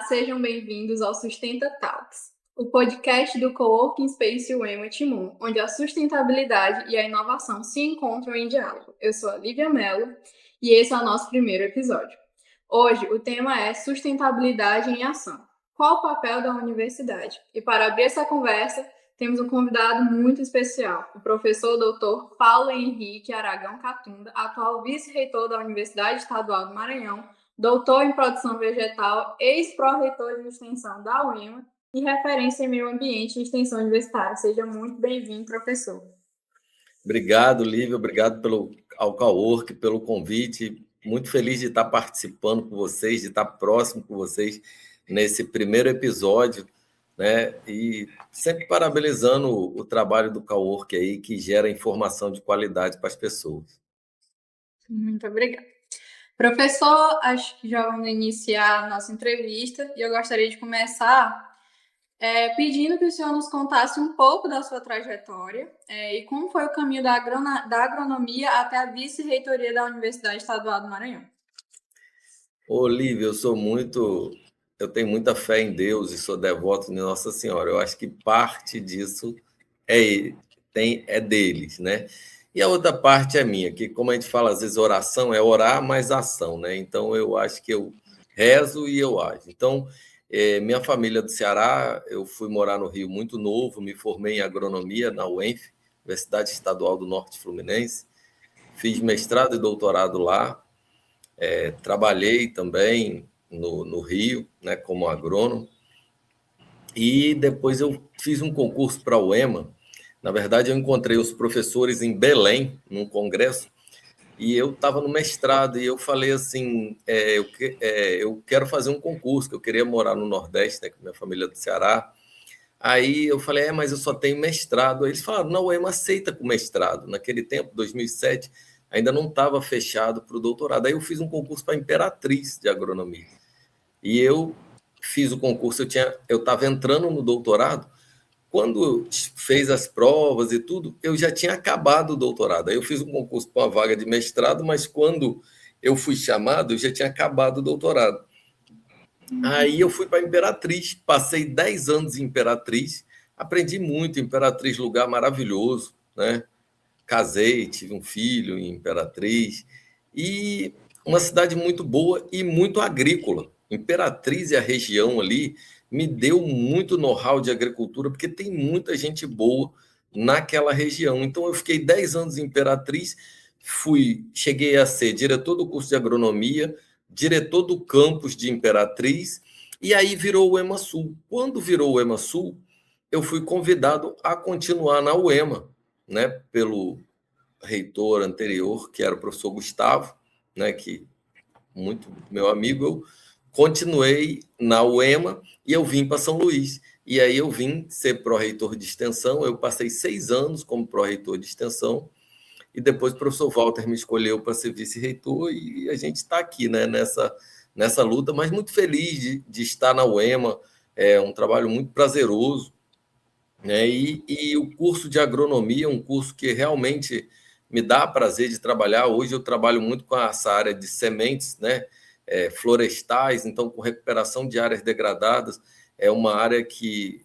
sejam bem-vindos ao Sustenta Talks, o podcast do Coworking Space UEMA Timon, onde a sustentabilidade e a inovação se encontram em diálogo. Eu sou a Lívia Mello e esse é o nosso primeiro episódio. Hoje o tema é sustentabilidade em ação. Qual o papel da universidade? E para abrir essa conversa, temos um convidado muito especial, o professor Dr. Paulo Henrique Aragão Catunda, atual vice-reitor da Universidade Estadual do Maranhão, doutor em produção vegetal, ex-pró-reitor de extensão da UEMA e referência em meio ambiente e extensão universitária. Seja muito bem-vindo, professor. Obrigado, Lívia. Obrigado ao Cowork pelo convite. Muito feliz de estar participando com vocês, de estar próximo com vocês nesse primeiro episódio, né? E sempre parabenizando o trabalho do Cowork aí, que gera informação de qualidade para as pessoas. Muito obrigada. Professor, acho que já vamos iniciar a nossa entrevista e eu gostaria de começar pedindo que o senhor nos contasse um pouco da sua trajetória e como foi o caminho da agronomia até a vice-reitoria da Universidade Estadual do Maranhão. Lívia, eu tenho muita fé em Deus e sou devoto de Nossa Senhora. Eu acho que parte disso é deles, né? E a outra parte é minha, que como a gente fala, às vezes oração é orar mais ação, né? Então eu acho que eu rezo e eu ajo. Então, minha família é do Ceará, eu fui morar no Rio muito novo, me formei em agronomia na UENF, Universidade Estadual do Norte Fluminense, fiz mestrado e doutorado lá, trabalhei também no Rio, né, como agrônomo, e depois eu fiz um concurso para a UEMA. Na verdade, eu encontrei os professores em Belém, num congresso, e eu estava no mestrado, e eu falei assim, eu quero fazer um concurso, que eu queria morar no Nordeste, né, com minha família é do Ceará. Aí eu falei, mas eu só tenho mestrado. Aí eles falaram, não, o UEMA aceita com mestrado. Naquele tempo, 2007, ainda não estava fechado para o doutorado. Aí eu fiz um concurso para Imperatriz de agronomia. E eu fiz o concurso, eu estava entrando no doutorado. Quando fez as provas e tudo, eu já tinha acabado o doutorado. Aí eu fiz um concurso para uma vaga de mestrado, mas quando eu fui chamado, eu já tinha acabado o doutorado. Aí eu fui para Imperatriz, passei 10 anos em Imperatriz, aprendi muito. Imperatriz, lugar maravilhoso, né? Casei, tive um filho em Imperatriz, e uma cidade muito boa e muito agrícola. Imperatriz e a região ali me deu muito know-how de agricultura, porque tem muita gente boa naquela região. Então eu fiquei 10 anos em Imperatriz, cheguei a ser diretor do curso de agronomia, diretor do campus de Imperatriz, e aí virou o EMA-Sul. Quando virou o EMA-Sul, eu fui convidado a continuar na UEMA, né, pelo reitor anterior, que era o professor Gustavo, né, que muito meu amigo. Eu continuei na UEMA e eu vim para São Luís. E aí eu vim ser pró-reitor de extensão. Eu passei 6 anos como pró-reitor de extensão e depois o professor Walter me escolheu para ser vice-reitor e a gente está aqui, né, nessa luta, mas muito feliz de estar na UEMA. É um trabalho muito prazeroso, né? E o curso de agronomia é um curso que realmente me dá prazer de trabalhar. Hoje eu trabalho muito com essa área de sementes, né? Florestais, então com recuperação de áreas degradadas. É uma área que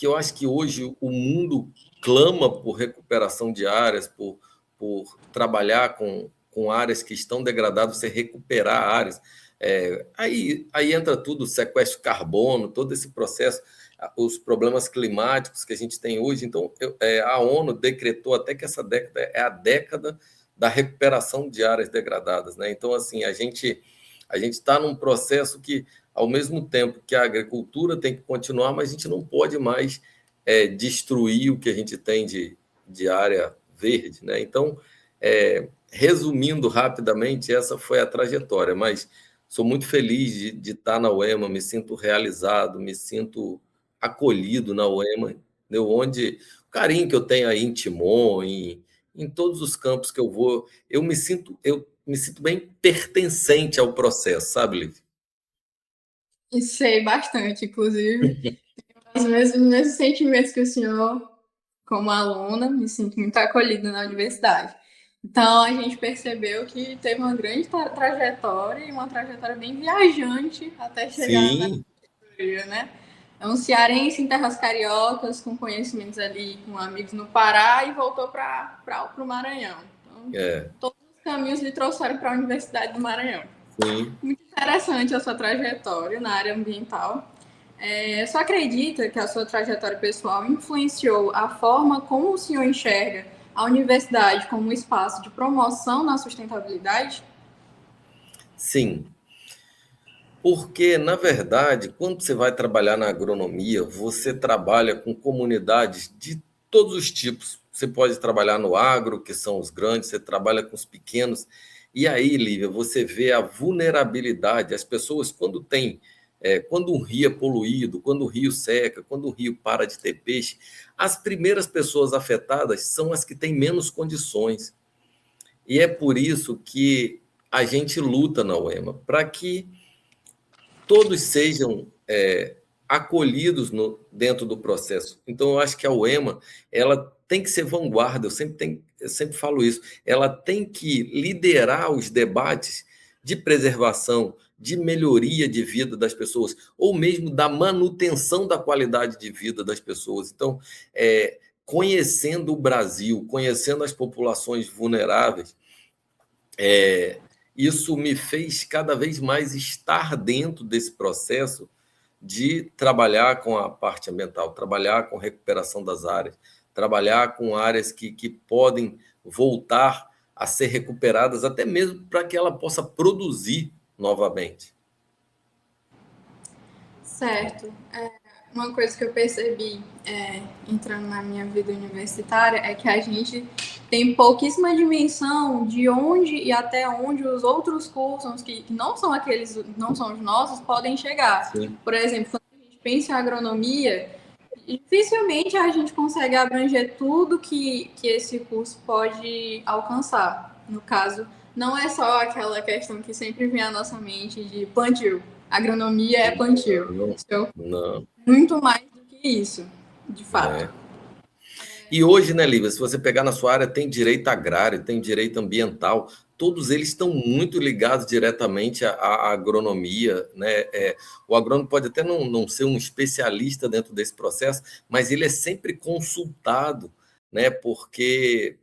eu acho que hoje o mundo clama por recuperação de áreas, por trabalhar com áreas que estão degradadas, você recuperar áreas. Aí entra tudo, sequestro de carbono, todo esse processo, os problemas climáticos que a gente tem hoje. Então, a ONU decretou até que essa década é a década da recuperação de áreas degradadas, né? Então, assim, a gente está num processo que, ao mesmo tempo que a agricultura tem que continuar, mas a gente não pode mais destruir o que a gente tem de área verde, né? Então, resumindo rapidamente, essa foi a trajetória, mas sou muito feliz de estar na UEMA, me sinto realizado, me sinto acolhido na UEMA, entendeu? Onde o carinho que eu tenho aí em Timon, em todos os campos que eu vou, eu me sinto bem pertencente ao processo, sabe, Liv? Sei bastante, inclusive, os mesmos sentimentos que o senhor, como aluna, me sinto muito acolhida na universidade. Então, a gente percebeu que teve uma grande trajetória e uma trajetória bem viajante até chegar Sim. né? É um cearense em terras cariocas, com conhecimentos ali, com amigos no Pará, e voltou para o Maranhão. Então, todos os caminhos lhe trouxeram para a Universidade do Maranhão. Sim. Muito interessante a sua trajetória na área ambiental. Só acredita que a sua trajetória pessoal influenciou a forma como o senhor enxerga a universidade como um espaço de promoção na sustentabilidade? Sim. Porque, na verdade, quando você vai trabalhar na agronomia, você trabalha com comunidades de todos os tipos. Você pode trabalhar no agro, que são os grandes, você trabalha com os pequenos. E aí, Lívia, você vê a vulnerabilidade. As pessoas, quando um rio é poluído, quando o rio seca, quando o rio para de ter peixe, as primeiras pessoas afetadas são as que têm menos condições. E é por isso que a gente luta na UEMA, para que todos sejam acolhidos dentro do processo. Então, eu acho que a UEMA ela tem que ser vanguarda, eu sempre falo isso, ela tem que liderar os debates de preservação, de melhoria de vida das pessoas, ou mesmo da manutenção da qualidade de vida das pessoas. Então, conhecendo o Brasil, conhecendo as populações vulneráveis, isso me fez cada vez mais estar dentro desse processo de trabalhar com a parte ambiental, trabalhar com recuperação das áreas, trabalhar com áreas que podem voltar a ser recuperadas, até mesmo para que ela possa produzir novamente. Certo. Uma coisa que eu percebi entrando na minha vida universitária é que a gente tem pouquíssima dimensão de onde e até onde os outros cursos que não são não são os nossos, podem chegar. Sim. Por exemplo, quando a gente pensa em agronomia, dificilmente a gente consegue abranger tudo que esse curso pode alcançar. No caso, não é só aquela questão que sempre vem à nossa mente de plantio. Agronomia é plantio. Não. Muito mais do que isso, de fato. E hoje, né, Lívia, se você pegar na sua área, tem direito agrário, tem direito ambiental, todos eles estão muito ligados diretamente à agronomia, né? O agrônomo pode até não ser um especialista dentro desse processo, mas ele é sempre consultado, né? Porque,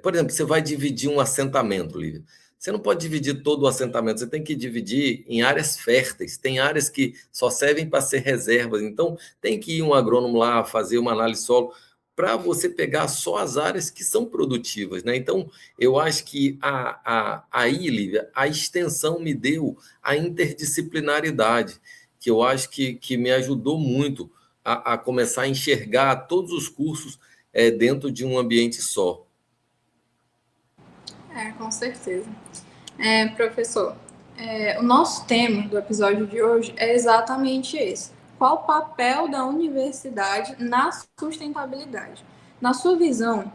por exemplo, você vai dividir um assentamento, Lívia. Você não pode dividir todo o assentamento, você tem que dividir em áreas férteis. Tem áreas que só servem para ser reservas. Então, tem que ir um agrônomo lá fazer uma análise solo para você pegar só as áreas que são produtivas, né? Então, eu acho que aí, Lívia, a extensão me deu a interdisciplinaridade, que eu acho que me ajudou muito a começar a enxergar todos os cursos dentro de um ambiente só. Com certeza. Professor, o nosso tema do episódio de hoje é exatamente esse. Qual o papel da universidade na sustentabilidade? Na sua visão,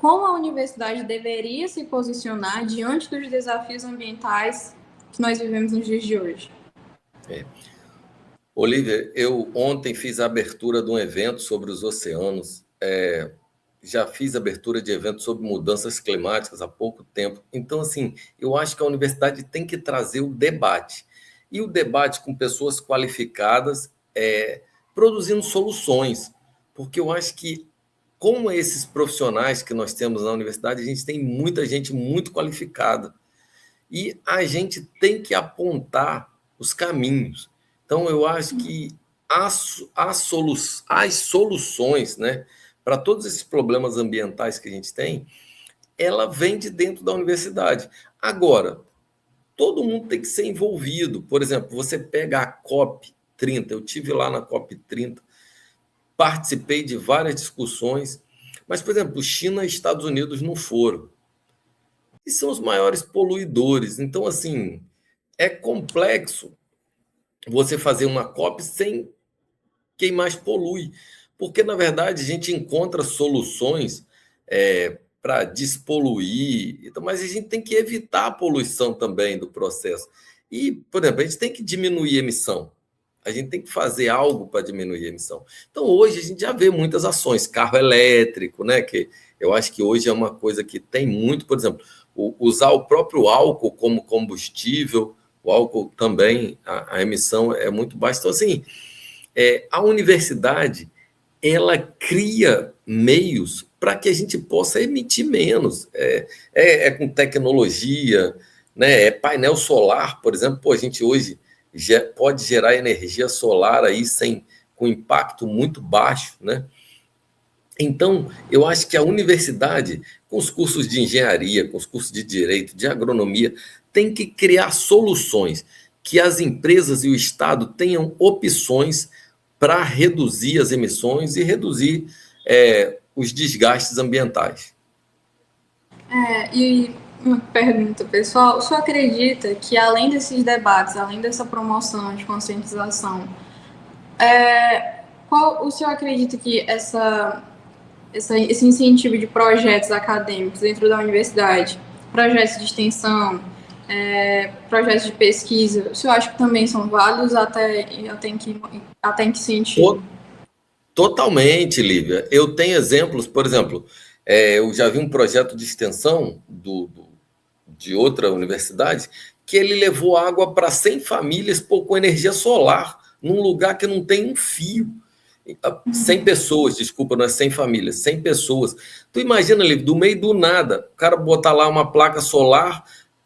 como a universidade deveria se posicionar diante dos desafios ambientais que nós vivemos nos dias de hoje? Olivia, eu ontem fiz a abertura de um evento sobre os oceanos. Já fiz abertura de eventos sobre mudanças climáticas há pouco tempo. Então, assim, eu acho que a universidade tem que trazer o debate. E o debate com pessoas qualificadas, produzindo soluções. Porque eu acho que, como esses profissionais que nós temos na universidade, a gente tem muita gente muito qualificada. E a gente tem que apontar os caminhos. Então, eu acho que as soluções, né, para todos esses problemas ambientais que a gente tem, ela vem de dentro da universidade. Agora, todo mundo tem que ser envolvido. Por exemplo, você pega a COP30, eu tive lá na COP30, participei de várias discussões, mas, por exemplo, China e Estados Unidos não foram. E são os maiores poluidores. Então, assim, é complexo você fazer uma COP sem quem mais polui. Porque, na verdade, a gente encontra soluções para despoluir, mas a gente tem que evitar a poluição também do processo. E, por exemplo, a gente tem que diminuir a emissão. A gente tem que fazer algo para diminuir a emissão. Então, hoje, a gente já vê muitas ações. Carro elétrico, né? Que eu acho que hoje é uma coisa que tem muito, por exemplo, usar o próprio álcool como combustível o álcool também, a emissão é muito baixa. Então, assim, a universidade, ela cria meios para que a gente possa emitir menos. Com tecnologia, né? Painel solar, por exemplo. Pô, a gente hoje pode gerar energia solar aí com impacto muito baixo, né? Então, eu acho que a universidade, com os cursos de engenharia, com os cursos de direito, de agronomia, tem que criar soluções que as empresas e o Estado tenham opções para reduzir as emissões e reduzir os desgastes ambientais. E uma pergunta, pessoal: o senhor acredita que, além desses debates, além dessa promoção de conscientização, o senhor acredita que esse incentivo de projetos acadêmicos dentro da universidade, projetos de extensão, projetos de pesquisa, o senhor acha que também são válidos até em que sentido? Totalmente, Lívia. Eu tenho exemplos, por exemplo, eu já vi um projeto de extensão de outra universidade que ele levou água para 100 famílias com energia solar, num lugar que não tem um fio. 100 pessoas, desculpa, não é 100 famílias, 100 pessoas. Tu imagina, Lívia, do meio do nada, o cara botar lá uma placa solar,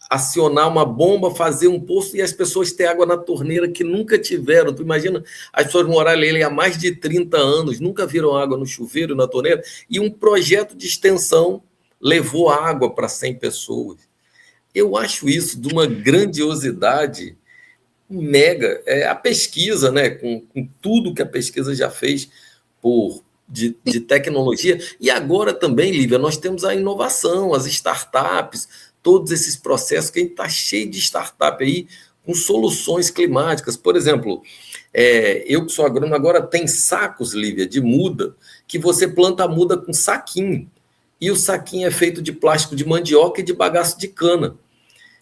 acionar uma bomba, fazer um poço e as pessoas terem água na torneira que nunca tiveram. Tu imagina as pessoas morarem ali há mais de 30 anos, nunca viram água no chuveiro, na torneira, e um projeto de extensão levou água para 100 pessoas. Eu acho isso de uma grandiosidade mega. A pesquisa, né, com tudo que a pesquisa já fez de tecnologia, e agora também, Lívia, nós temos a inovação, as startups, todos esses processos que a gente está cheio de startup aí com soluções climáticas. Por exemplo, eu que sou agrônomo, agora tem sacos, Lívia, de muda, que você planta a muda com saquinho, e o saquinho é feito de plástico de mandioca e de bagaço de cana.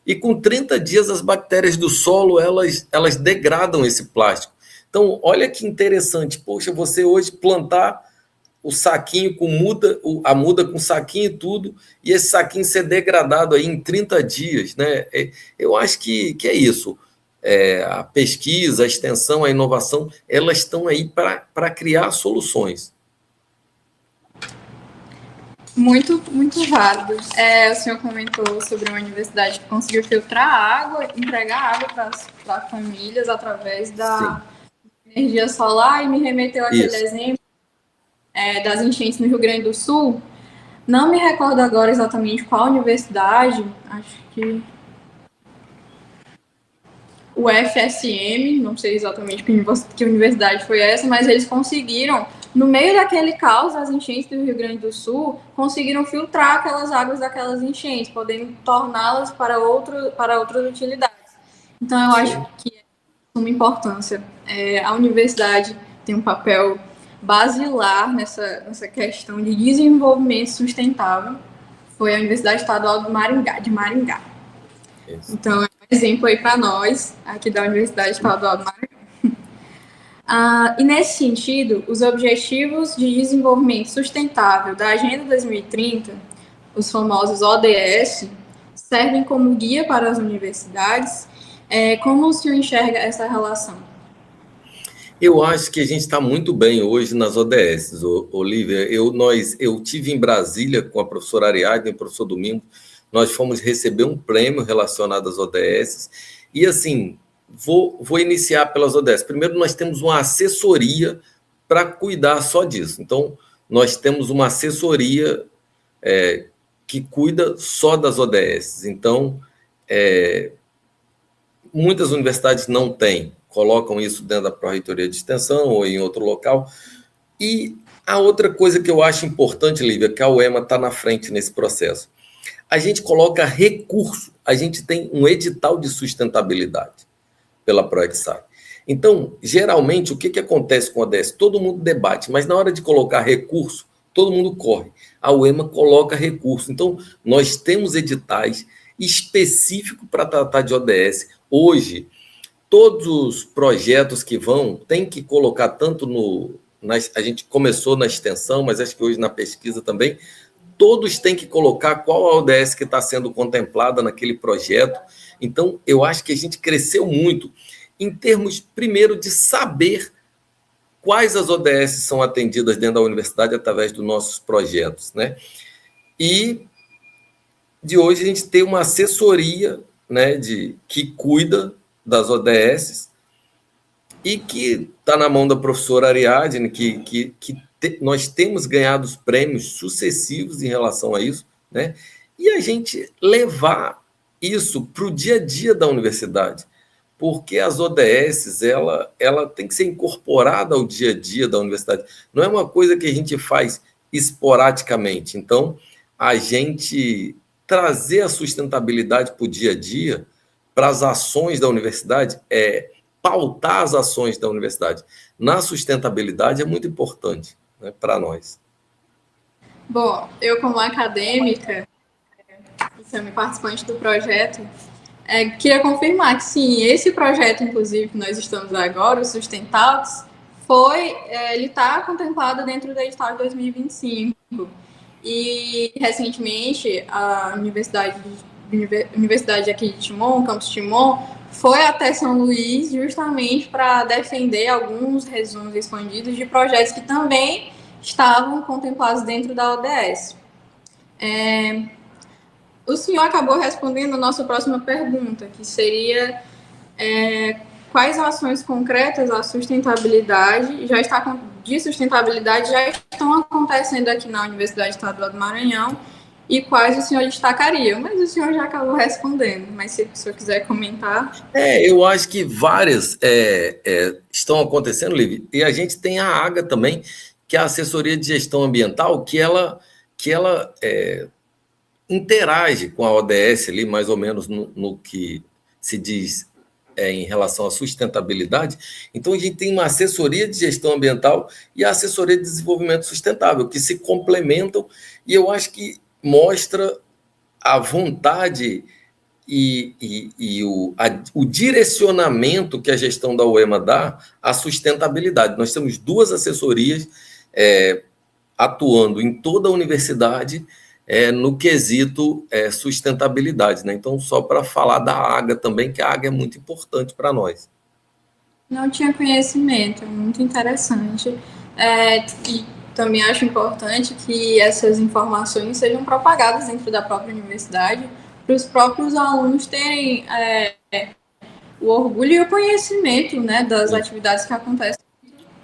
E com 30 dias as bactérias do solo, elas degradam esse plástico. Então, olha que interessante. Poxa, você hoje plantar o saquinho com a muda com saquinho e tudo, e esse saquinho ser degradado aí em 30 dias, né? Eu acho que é isso. A pesquisa, a extensão, a inovação, elas estão aí para criar soluções. Muito, muito válido. O senhor comentou sobre uma universidade que conseguiu filtrar água, entregar água para famílias através da energia solar, e me remeteu àquele exemplo das enchentes no Rio Grande do Sul. Não me recordo agora exatamente qual universidade, acho que o FSM, não sei exatamente que universidade foi essa, mas eles conseguiram, no meio daquele caos das enchentes do Rio Grande do Sul, conseguiram filtrar aquelas águas daquelas enchentes, podendo torná-las para outras utilidades. Então, eu acho que é de suma importância. A universidade tem um papel basilar nessa questão de desenvolvimento sustentável. Foi a Universidade Estadual de Maringá. Então, é um exemplo aí para nós, aqui da Universidade Estadual do Maranhão. E nesse sentido, os Objetivos de Desenvolvimento Sustentável da Agenda 2030, os famosos ODS, servem como guia para as universidades. Como o senhor enxerga essa relação? Eu acho que a gente está muito bem hoje nas ODS, Olivia. Eu tive em Brasília com a professora Ariadne e o professor Domingos. Nós fomos receber um prêmio relacionado às ODS. E, assim, vou iniciar pelas ODS. Primeiro, nós temos uma assessoria para cuidar só disso. Então, nós temos uma assessoria que cuida só das ODS. Então, muitas universidades não têm, colocam isso dentro da Pró-Reitoria de Extensão ou em outro local. E a outra coisa que eu acho importante, Lívia, que a UEMA está na frente nesse processo. A gente coloca recurso, a gente tem um edital de sustentabilidade pela ProExar. Então, geralmente, o que acontece com a ODS? Todo mundo debate, mas na hora de colocar recurso, todo mundo corre. A UEMA coloca recurso. Então, nós temos editais específicos para tratar de ODS. Hoje, todos os projetos que tem que colocar tanto a gente começou na extensão, mas acho que hoje na pesquisa também, todos têm que colocar qual a ODS que está sendo contemplada naquele projeto. Então, eu acho que a gente cresceu muito em termos, primeiro, de saber quais as ODS são atendidas dentro da universidade através dos nossos projetos, né? E de hoje a gente tem uma assessoria, né, que cuida das ODS e que está na mão da professora Ariadne, nós temos ganhado os prêmios sucessivos em relação a isso, né? E a gente levar isso para o dia a dia da universidade, porque as ODS ela tem que ser incorporada ao dia a dia da universidade. Não é uma coisa que a gente faz esporadicamente. Então, a gente trazer a sustentabilidade para o dia a dia, para as ações da universidade, pautar as ações da universidade na sustentabilidade é muito importante, né, para nós. Bom, eu como acadêmica, e também participante do projeto, queria confirmar que sim, esse projeto, inclusive, que nós estamos agora, o Sustentados, ele está contemplado dentro do edital de 2025. E, recentemente, a Universidade aqui de Timon, Campus Timon, foi até São Luís justamente para defender alguns resumos expandidos de projetos que também estavam contemplados dentro da ODS. O senhor acabou respondendo a nossa próxima pergunta, que seria quais ações concretas a sustentabilidade de sustentabilidade já estão acontecendo aqui na Universidade Estadual do Maranhão e quais o senhor destacaria? Mas o senhor já acabou respondendo, mas se o senhor quiser comentar. Eu acho que várias estão acontecendo, Liv, e a gente tem a AGA também, que é a Assessoria de Gestão Ambiental, que ela interage com a ODS ali, mais ou menos no que se diz em relação à sustentabilidade. Então, a gente tem uma assessoria de gestão ambiental e a assessoria de desenvolvimento sustentável, que se complementam, e eu acho que mostra a vontade e o direcionamento que a gestão da UEMA dá à sustentabilidade. Nós temos duas assessorias atuando em toda a universidade no quesito sustentabilidade, né? Então, só para falar da AGA também, que a AGA é muito importante para nós. Não tinha conhecimento, muito interessante. E também acho importante que essas informações sejam propagadas dentro da própria universidade, para os próprios alunos terem o orgulho e o conhecimento, né, das atividades que acontecem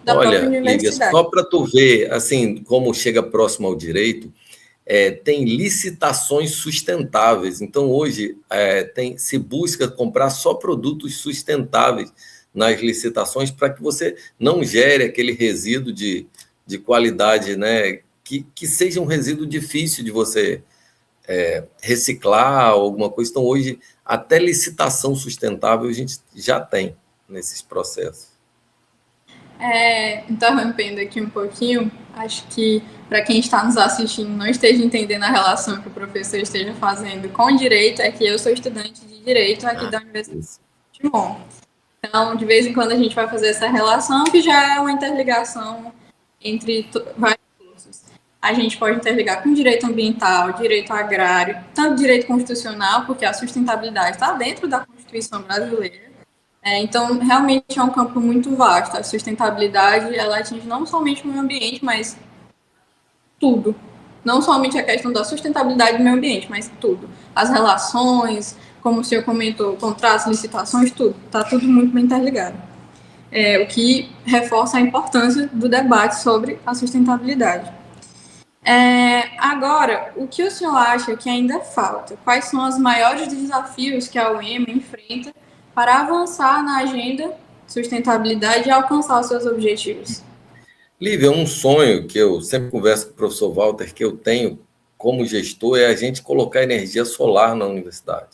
da própria universidade. Lívia, só para tu ver assim, como chega próximo ao direito, tem licitações sustentáveis. Então, hoje, se busca comprar só produtos sustentáveis nas licitações para que você não gere aquele resíduo de qualidade, né, que seja um resíduo difícil de você reciclar, alguma coisa. Então, hoje, até licitação sustentável a gente já tem nesses processos. Interrompendo aqui um pouquinho, acho que para quem está nos assistindo não esteja entendendo a relação que o professor esteja fazendo com direito, é que eu sou estudante de direito aqui da Universidade de Timon. Então, de vez em quando a gente vai fazer essa relação, que já é uma interligação entre vários cursos. A gente pode interligar com direito ambiental, direito agrário, tanto direito constitucional, porque a sustentabilidade está dentro da Constituição brasileira. Então, realmente é um campo muito vasto. A sustentabilidade, ela atinge não somente o meio ambiente, mas tudo. Não somente a questão da sustentabilidade do meio ambiente, mas tudo. As relações, como o senhor comentou, contratos, licitações, tudo. Está tudo muito bem interligado. O que reforça a importância do debate sobre a sustentabilidade. Agora, o que o senhor acha que ainda falta? Quais são os maiores desafios que a UEMA enfrenta para avançar na agenda de sustentabilidade e alcançar os seus objetivos? Lívia, um sonho que eu sempre converso com o professor Walter, que eu tenho como gestor, é a gente colocar energia solar na universidade.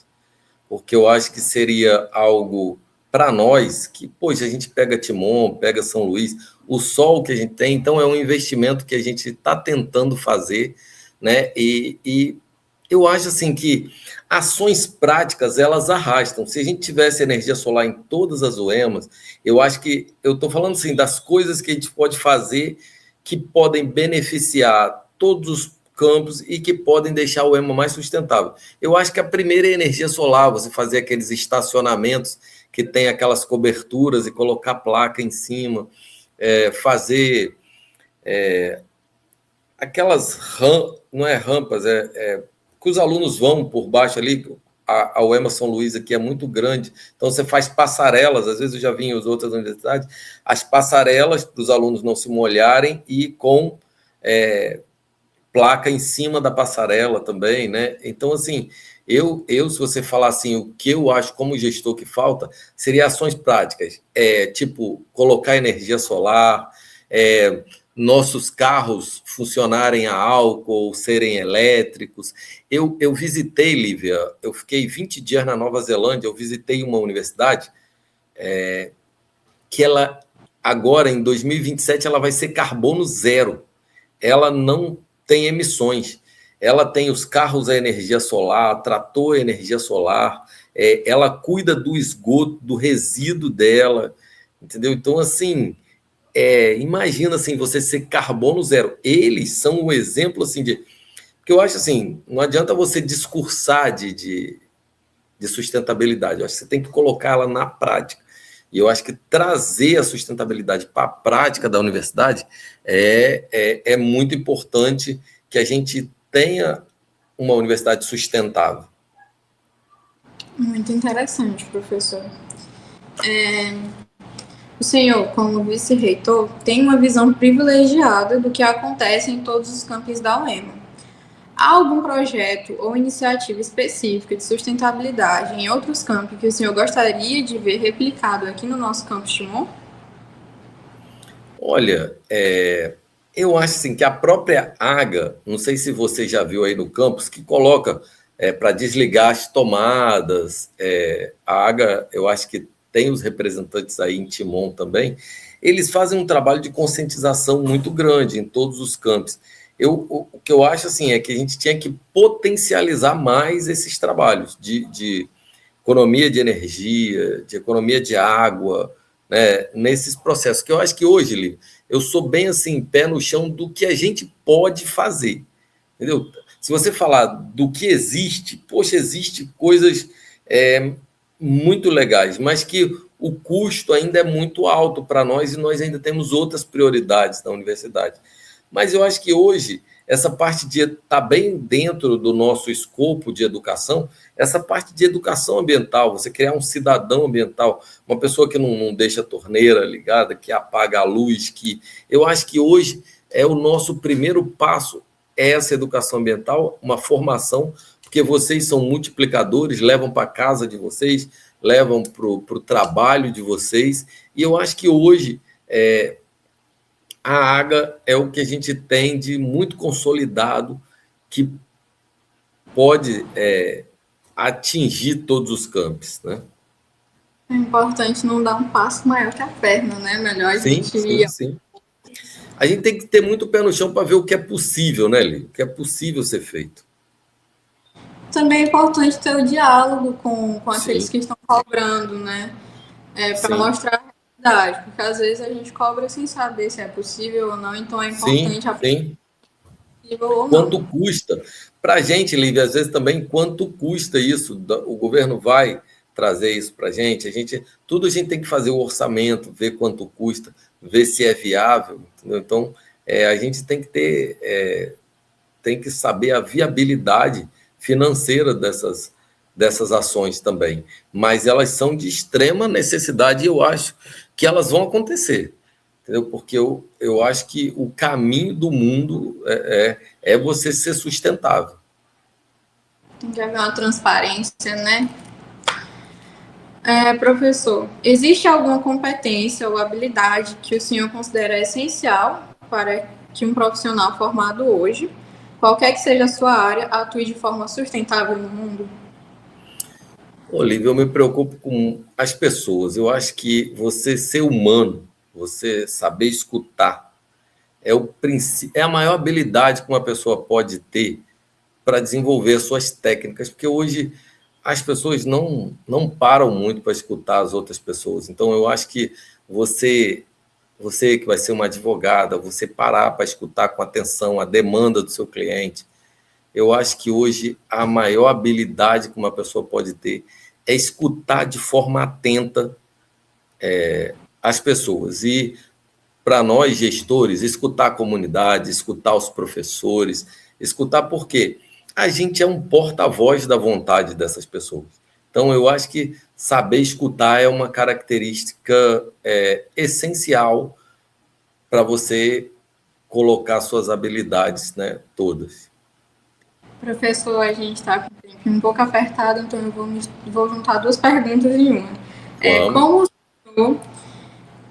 Porque eu acho que seria algo para nós, que, poxa, a gente pega Timon, pega São Luís, o sol que a gente tem, então é um investimento que a gente está tentando fazer, né? E eu acho assim que ações práticas, elas arrastam. Se a gente tivesse energia solar em todas as UEMAs, eu acho que, eu estou falando assim, das coisas que a gente pode fazer que podem beneficiar todos os campos e que podem deixar o EMA mais sustentável. Eu acho que a primeira é a energia solar, você fazer aqueles estacionamentos que tem aquelas coberturas e colocar placa em cima, fazer aquelas não é rampas, que os alunos vão por baixo ali. A UEMA São Luís aqui é muito grande, então você faz passarelas, às vezes eu já vi em outras universidades, as passarelas para os alunos não se molharem e com placa em cima da passarela também, né? Então, assim, se você falar assim, o que eu acho como gestor que falta, seria ações práticas, tipo, colocar energia solar, nossos carros funcionarem a álcool, serem elétricos. Eu visitei, Lívia, eu fiquei 20 dias na Nova Zelândia, eu visitei uma universidade que ela, agora, em 2027, ela vai ser carbono zero. Ela não tem emissões. Ela tem os carros a energia solar, trator a energia solar, ela cuida do esgoto, do resíduo dela, entendeu? Então, assim, imagina assim, você ser carbono zero. Eles são um exemplo assim de. Porque eu acho assim, não adianta você discursar de sustentabilidade, eu acho que você tem que colocá-la na prática. E eu acho que trazer a sustentabilidade para a prática da universidade é muito importante que a gente tenha uma universidade sustentável. Muito interessante, professor. O senhor, como vice-reitor, tem uma visão privilegiada do que acontece em todos os campos da UEMA. Há algum projeto ou iniciativa específica de sustentabilidade em outros campos que o senhor gostaria de ver replicado aqui no nosso campus Timon? Olha, eu acho assim, que a própria AGA, não sei se você já viu aí no campus, que coloca para desligar as tomadas. A AGA, eu acho que tem os representantes aí em Timon também, eles fazem um trabalho de conscientização muito grande em todos os campos. O que eu acho assim é que a gente tinha que potencializar mais esses trabalhos de economia de energia, de economia de água, né, nesses processos. Que eu acho que hoje, Lívia, eu sou bem assim, pé no chão do que a gente pode fazer. Entendeu? Se você falar do que existe, poxa, existe coisas muito legais, mas que o custo ainda é muito alto para nós e nós ainda temos outras prioridades na universidade. Mas eu acho que hoje essa parte de estar bem dentro do nosso escopo de educação, essa parte de educação ambiental, você criar um cidadão ambiental, uma pessoa que não deixa a torneira ligada, que apaga a luz, que eu acho que hoje é o nosso primeiro passo, essa educação ambiental, uma formação, porque vocês são multiplicadores, levam para a casa de vocês, levam para o trabalho de vocês, e eu acho que hoje a AGA é o que a gente tem de muito consolidado, que pode atingir todos os campos, né? É importante não dar um passo maior que a perna, né? Melhor a gente ir. Sim. A gente tem que ter muito pé no chão para ver o que é possível, né, Lili? O que é possível ser feito. Também é importante ter o diálogo com aqueles que estão cobrando, né? Para mostrar a realidade, porque às vezes a gente cobra sem saber se é possível ou não, então é importante sim. Ou quanto não. Custa? Para a gente, Lívia, às vezes também, quanto custa isso? O governo vai trazer isso para a gente? Tudo a gente tem que fazer o orçamento, ver quanto custa, ver se é viável. Entendeu? Então, a gente tem que tem que saber a viabilidade financeira dessas ações também. Mas elas são de extrema necessidade e eu acho que elas vão acontecer. Entendeu? Porque eu acho que o caminho do mundo é você ser sustentável. Tem que haver uma transparência, né? Professor, existe alguma competência ou habilidade que o senhor considera essencial para que um profissional formado hoje, qualquer que seja a sua área, atue de forma sustentável no mundo? Olívia, eu me preocupo com as pessoas. Eu acho que você ser humano, você saber escutar, é a maior habilidade que uma pessoa pode ter para desenvolver suas técnicas, porque hoje as pessoas não param muito para escutar as outras pessoas. Então, eu acho que você você que vai ser uma advogada, você parar para escutar com atenção a demanda do seu cliente. Eu acho que hoje a maior habilidade que uma pessoa pode ter é escutar de forma atenta as pessoas. E, para nós, gestores, escutar a comunidade, escutar os professores, escutar por quê? A gente é um porta-voz da vontade dessas pessoas. Então, eu acho que saber escutar é uma característica essencial para você colocar suas habilidades, né, todas. Professor, a gente está com o tempo um pouco apertado, então eu vou juntar duas perguntas em uma. Como o senhor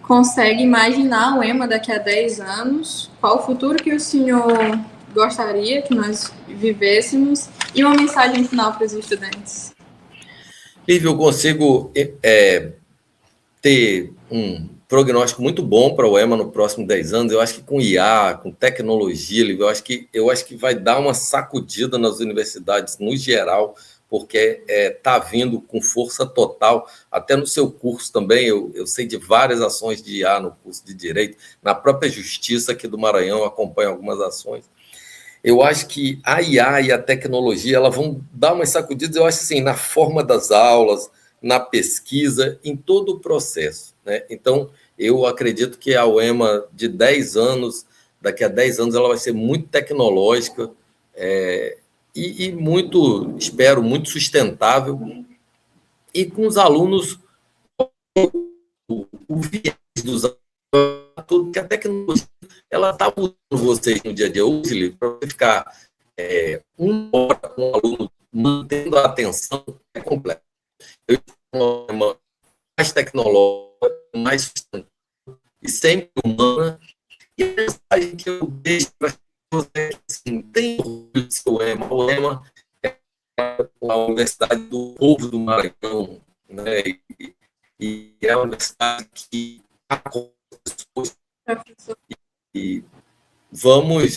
consegue imaginar o EMA daqui a 10 anos? Qual o futuro que o senhor gostaria que nós vivêssemos? E uma mensagem final para os estudantes. Lívia, eu consigo ter um prognóstico muito bom para o EMA no próximo 10 anos. Eu acho que com IA, com tecnologia, Lívia, eu acho que vai dar uma sacudida nas universidades no geral, porque está vindo com força total, até no seu curso também. Eu sei de várias ações de IA no curso de Direito, na própria Justiça aqui do Maranhão, eu acompanho algumas ações. Eu acho que a IA e a tecnologia elas vão dar umas sacudidas, eu acho assim, na forma das aulas, na pesquisa, em todo o processo, né? Então, eu acredito que a UEMA de 10 anos, daqui a 10 anos, ela vai ser muito tecnológica e muito, espero, muito sustentável, e com os alunos, o viés dos alunos, tudo que a tecnologia ela está mudando vocês no dia a dia hoje, para você ficar uma hora com o aluno mantendo a atenção é complexo. Eu tenho uma mais tecnológica, mais sustentável e sempre humana, e a mensagem que eu deixo para você é que assim, tem orgulho do seu EMA. O EMA é a Universidade do Povo do Maranhão, né? E é uma universidade que acolhe pessoas e vamos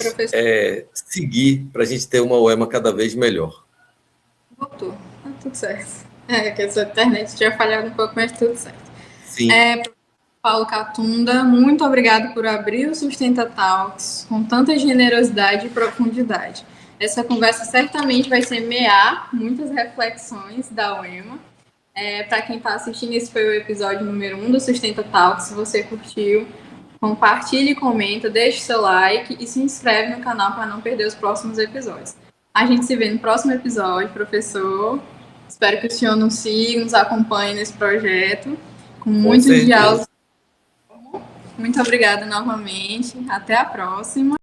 seguir para a gente ter uma UEMA cada vez melhor. Voltou, tá tudo certo. Que a sua internet tinha falhado um pouco, mas tudo certo. Sim. Paulo Catunda, muito obrigado por abrir o Sustenta Talks com tanta generosidade e profundidade. Essa conversa certamente vai semear muitas reflexões da UEMA. Para quem está assistindo, esse foi o episódio número 1 do Sustenta Talks. Se você curtiu, compartilhe, comenta, deixe seu like e se inscreve no canal para não perder os próximos episódios. A gente se vê no próximo episódio, professor. Espero que o senhor nos siga, nos acompanhe nesse projeto, com muitos diálogos. Muito obrigada novamente. Até a próxima.